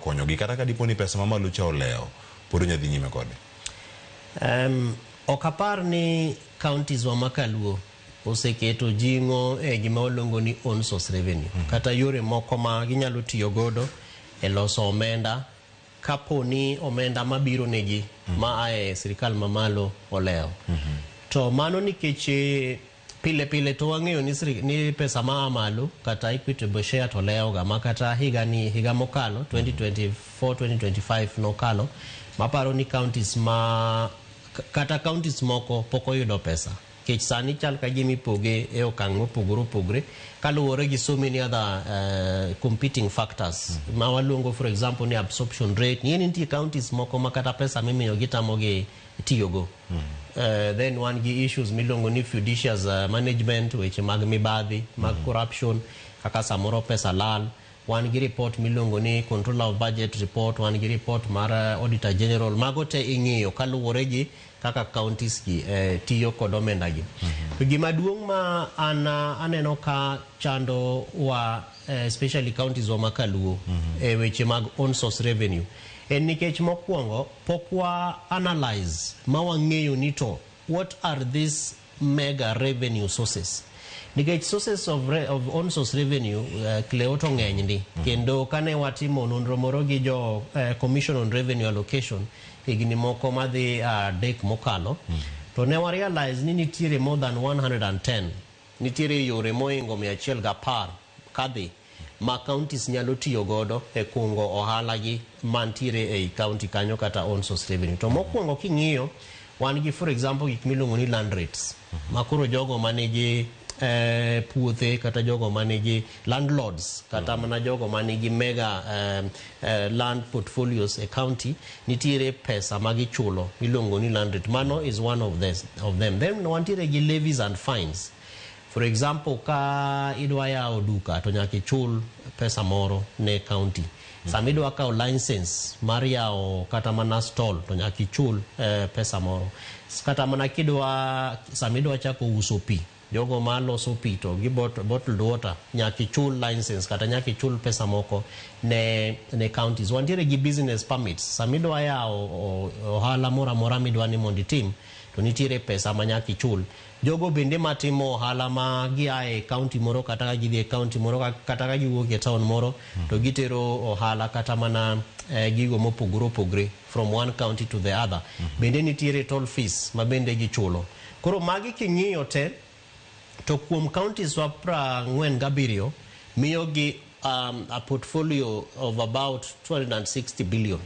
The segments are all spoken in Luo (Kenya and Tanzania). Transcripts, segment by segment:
konyogi kata ka dipo ni pesa mamalo cha oleo pod nyadhi nyime kode? Okapar ni counties wa makaluo oseketo jingo gima olongo ni own source revenue kata yore moko ma ginyalo tiyo godo e loso omenda kapo ni omenda mabiro negi ma ae sirikal mamalo oleo. To mano nikech pile pile to wang'eyo ni pesa ma amalo kata equitable share to leo ga makata higa mokalo 2024-2025 nokalo maparo ni counties kata counties moko poko yudo pesa kech sani chal ka gimi poge e okang' mopogore kaluwore gi so many other competing factors ma waluongo for example ni absorption rate. Nitie counties moko makata pesa mimiyo gitamogi tiyogo. Then one gi issues milongo ni fiduciaries management weche mag mibadhi mag corruption kaka samoro pesa lal. One gi report milongo ni controller of budget report, one gi report mar auditor general magote ing'iyo kaluwore gi kaka counties gi tiyo kod omenda gi. Gima duong' ma aneno ka chando wa especially counties wa makaluo weche mag own source revenue en nikech mokwongo pokwa analyze ma wang'eyo ni to what are these mega revenue sources. Nikech sources of own source revenue kleoto ng'eny ndi kendo kane watimo nonro moro gi jo Commission on Revenue Allocation higni moko madhi dek mokalo to ne wa realize ni nitiere more than 110 nitiere yore moingo 110 kadhi ma counties nyalo tiyo godo e kungo ohala gi mantiere ei county kanyo kata own source revenue. To mokwongo king'iyo wan gi for example gik milongo ni land rates makoro jogo manigi puothe kata jogo manigi landlords kata mana jogo manigi mega land portfolios e county nitiere pesa magichulo milongo ni land rate. Mano is one of them. Then wantiere gi levies and fines. For example ka idwa yawo duka to nyaka ichul pesa moro ne county. Sama idwa kawo license mar yawo kata mana stall to nyaka ichul pesa moro. Kata mana sama idwa chako uso pi jogo ma loso pi to gi bottled water nyaka ichul license kata nyaka ichul pesa moko ne counties. Wantiere gi business permits. Sama idwa yawo ohala mora midwa ni mondo itim to nitiere pesa ma nyaka ichul. Jogo bende matimo ohala ma giae county moro kata ka gidhi e county moro kata ka giwuok e town moro to gitero ohala kata mana gigo mopogore from one county to the other. Bende nitiere toll fees ma bende gichulo. Koro magi king'iyo te to kuom counties wa 47 miyo gi a portfolio of about 260 billion.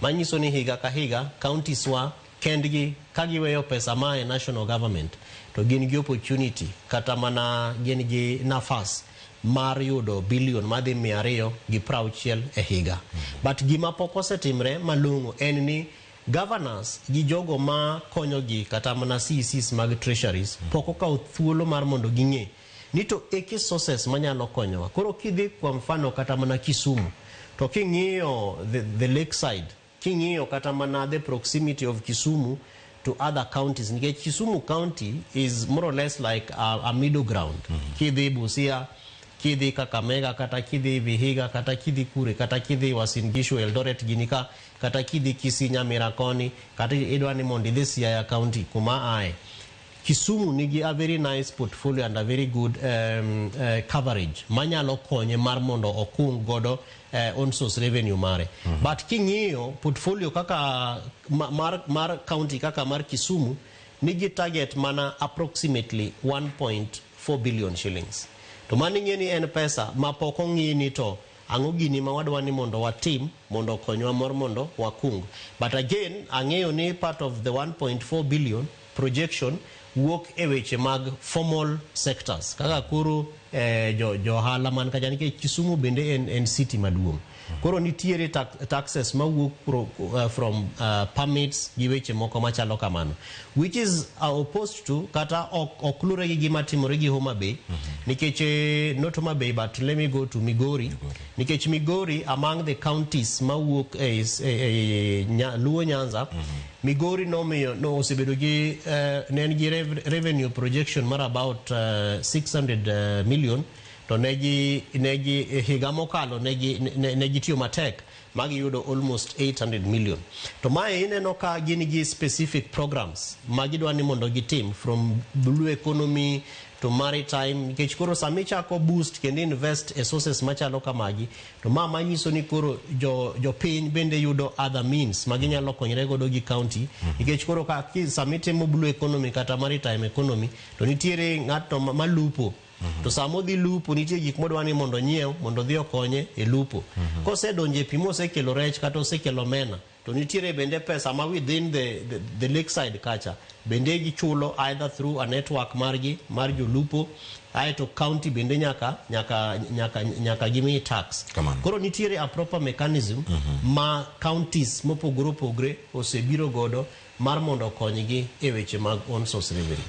Manyiso ni higa ka higa counties wa kendgi kagiweyo pesa ma e national government to gin gi opportunity kata mana gin gi nafas mar yudo billion madhi 260 e higa. But gima pok osetimre malong'o en ni governors gi jogo ma konyo gi kata mana CECs mag treasuries pok okawo thuolo mar mondo ging'e ni to eke sources manyalo konyowa. Koro kidhi kwa mfano kata mana Kisumu to king'iyo the lakeside, king'iyo kata mana the proximity of Kisumu to other counties, nikech Kisumu county is more or less like a middle ground. Kidhi Busia, kidhi Kakamega, kata kidhi Vihiga, kata kidhi Kure, kata kidhi Uasin Gishu, Eldoret Ginika, kata kidhi Kisii, Nyamira Koni, kata idwa ni mondo idhi Siaya county kuma ae. Kisumu nigi a very nice portfolio and a very good coverage manyalo konye mar mondo okung godo own source revenue mare. But king'iyo portfolio kaka mar county kaka mar Kisumu nigi target mana approximately 1.4 billion shillings. To mani ng'eni en pesa ma pok ong'i ni to ang'o gini ma wadwa ni mondo watim mondo konywa mor mondo wakung. But again ang'eyo ni part of the 1.4 billion projection wuok e weche mag formal sectors kaka koro jo ohala man kacha nikech Kisumu bende en city maduong'. Koro nitiere taxes ma wuok from permits gi weche moko machalo kamano, which is opposed to kata oklure gi gima timore gi Homa Bay. Nikech not Homa Bay, but let me go to Migori. Nikech Migori among the counties ma wuok Luo Nyanza, Migori no osebedo gi nen gi revenue projection mar about 600 million to negi higa mokalo negi tiyo matek magi yudo almost 800 million. To mae ineno ka gin gi specific programs magi dwa ni mondo gitim from blue economy to maritime, nikech koro sami chako boost kendo invest e sources machalo kamagi, to manyiso ni koro jo piny bende yudo other means maginyalo konyre godo gi county, nikech koro ka sami timo blue economy kata maritime economy to nitiere ng'ato malupo, to samo dhi lupo nitie gik modwa ni mondo nyiew mondo dhi okonye e lupo. Kosedonje pi mosekelo rech kata osekelo mena, to nitiere bende pesa ma within the lakeside kacha bende gichulo either through a network margi mar jolupo, aeto county bende nyaka gimi tax. Koro nitiere a proper mechanism ma counties mopogore opogore osebiro godo mar mondo konygi e weche mag on source revenue.